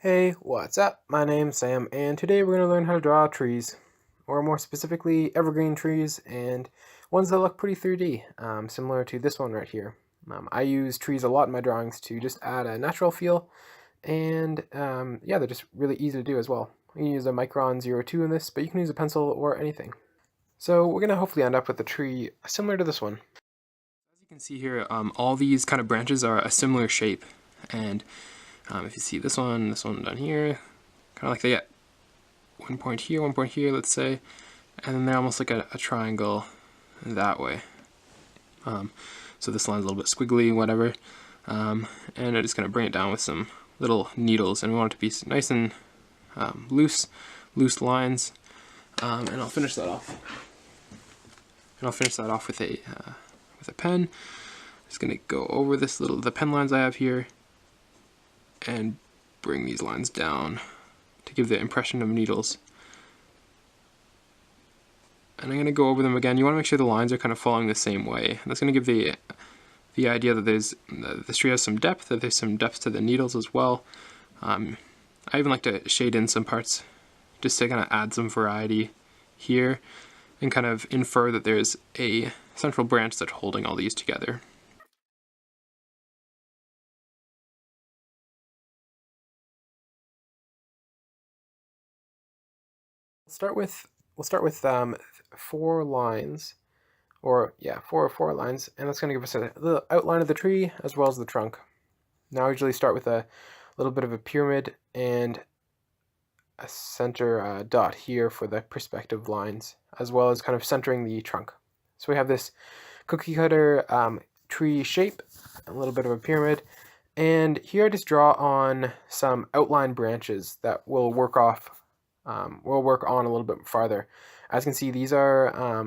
Hey, what's up? My name's Sam, and today we're going to learn how to draw trees, or more specifically, evergreen trees, and ones that look pretty 3D, similar to this one right here. I use trees a lot in my drawings to just add a natural feel, and yeah, they're just really easy to do as well. You can use a Micron 02 in this, but you can use a pencil or anything. So we're going to hopefully end up with a tree similar to this one. As you can see here, all these kind of branches are a similar shape, and if you see this one down here, kind of like they get one point here, let's say, and then they're almost like a triangle that way. So this line's a little bit squiggly, whatever, and I'm just going to bring it down with some little needles, and we want it to be nice and loose lines, and I'll finish that off. With a pen. Just gonna go over the pen lines I have here and bring these lines down to give the impression of needles. And I'm gonna go over them again. You want to make sure the lines are kind of following the same way. That's gonna give the idea that this tree has some depth, that there's some depth to the needles as well. I even like to shade in some parts just to kind of add some variety here and kind of infer that there's a central branch that's holding all these together. We'll start with 4 lines, or yeah, four lines, and that's going to give us a little outline of the tree as well as the trunk. Now I usually start with a little bit of a pyramid and a center dot here for the perspective lines, as well as kind of centering the trunk. So we have this cookie cutter tree shape, a little bit of a pyramid, and here I just draw on some outline branches that will work on a little bit farther. As you can see, these are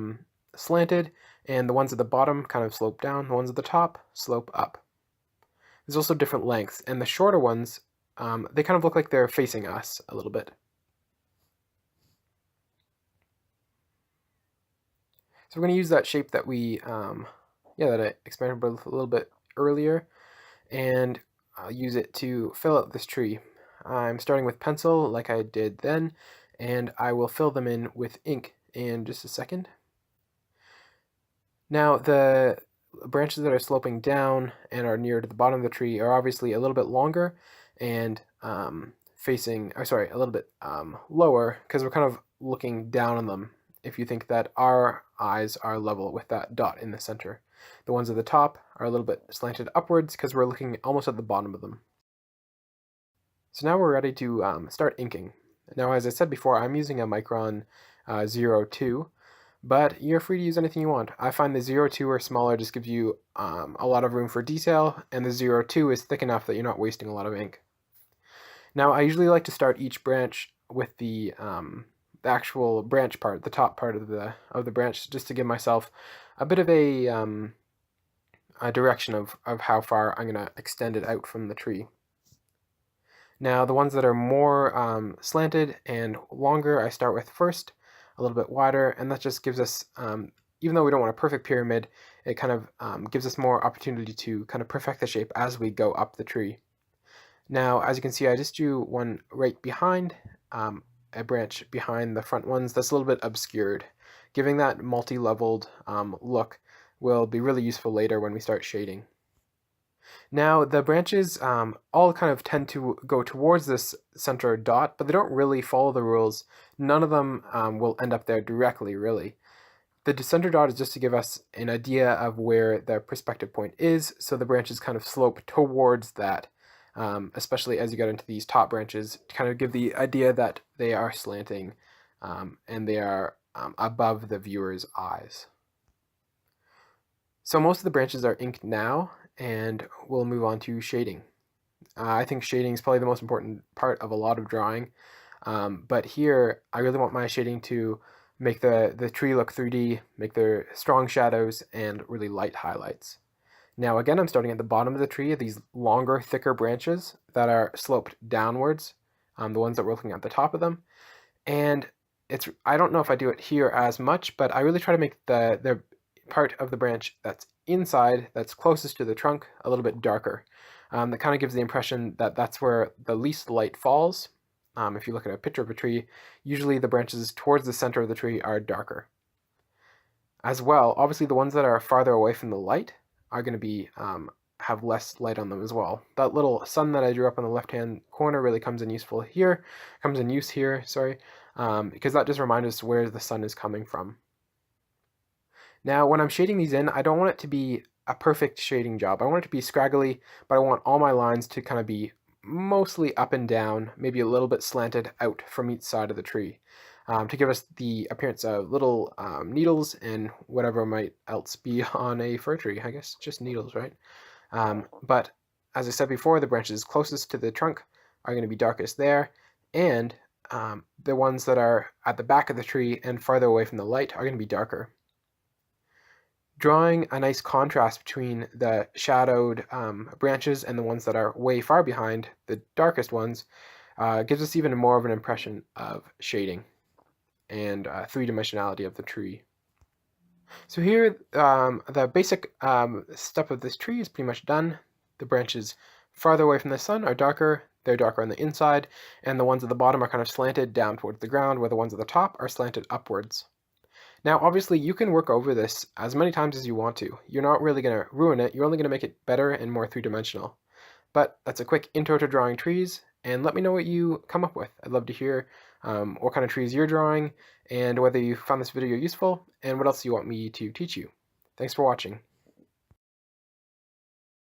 slanted, and the ones at the bottom kind of slope down, the ones at the top slope up. There's also different lengths, and the shorter ones, they kind of look like they're facing us a little bit. So we're going to use that shape that that I experimented with a little bit earlier, and I'll use it to fill out this tree. I'm starting with pencil like I did then, and I will fill them in with ink in just a second. Now the branches that are sloping down and are near to the bottom of the tree are obviously a little bit longer and a little bit lower, because we're kind of looking down on them if you think that our eyes are level with that dot in the center. The ones at the top are a little bit slanted upwards because we're looking almost at the bottom of them. So now we're ready to start inking. Now, as I said before, I'm using a Micron 02, but you're free to use anything you want. I find the 02 or smaller just gives you a lot of room for detail, and the 02 is thick enough that you're not wasting a lot of ink. Now, I usually like to start each branch with the actual branch part, the top part of the branch, just to give myself a bit of a direction of how far I'm going to extend it out from the tree. Now, the ones that are more slanted and longer, I start with first, a little bit wider, and that just gives us, even though we don't want a perfect pyramid, it kind of gives us more opportunity to kind of perfect the shape as we go up the tree. Now, as you can see, I just drew one right behind, a branch behind the front ones that's a little bit obscured. Giving that multi-leveled look will be really useful later when we start shading. Now, the branches all kind of tend to go towards this center dot, but they don't really follow the rules. None of them will end up there directly, really. The center dot is just to give us an idea of where the perspective point is, so the branches kind of slope towards that, especially as you get into these top branches, to kind of give the idea that they are slanting and they are above the viewer's eyes. So most of the branches are inked now, and we'll move on to shading. I think shading is probably the most important part of a lot of drawing, but here I really want my shading to make the tree look 3D, make their strong shadows and really light highlights. Now again, I'm starting at the bottom of the tree, these longer, thicker branches that are sloped downwards, the ones that we're looking at the top of them, and I don't know if I do it here as much, but I really try to make the part of the branch that's inside, that's closest to the trunk, a little bit darker. that kind of gives the impression that that's where the least light falls. If you look at a picture of a tree, usually the branches towards the center of the tree are darker. As well, obviously the ones that are farther away from the light are going to be have less light on them as well. That little sun that I drew up on the left-hand corner really comes in use here, sorry, because that just reminds us where the sun is coming from. Now, when I'm shading these in, I don't want it to be a perfect shading job. I want it to be scraggly, but I want all my lines to kind of be mostly up and down, maybe a little bit slanted out from each side of the tree, to give us the appearance of little needles and whatever might else be on a fir tree. I guess just needles, right? But as I said before, the branches closest to the trunk are going to be darkest there, and the ones that are at the back of the tree and farther away from the light are going to be darker. Drawing a nice contrast between the shadowed branches and the ones that are way far behind, the darkest ones, gives us even more of an impression of shading and three-dimensionality of the tree. So here, the basic step of this tree is pretty much done. The branches farther away from the sun are darker, they're darker on the inside, and the ones at the bottom are kind of slanted down towards the ground, where the ones at the top are slanted upwards. Now, obviously, you can work over this as many times as you want to. You're not really going to ruin it, you're only going to make it better and more three-dimensional. But that's a quick intro to drawing trees, and let me know what you come up with. I'd love to hear what kind of trees you're drawing, and whether you found this video useful, and what else you want me to teach you. Thanks for watching.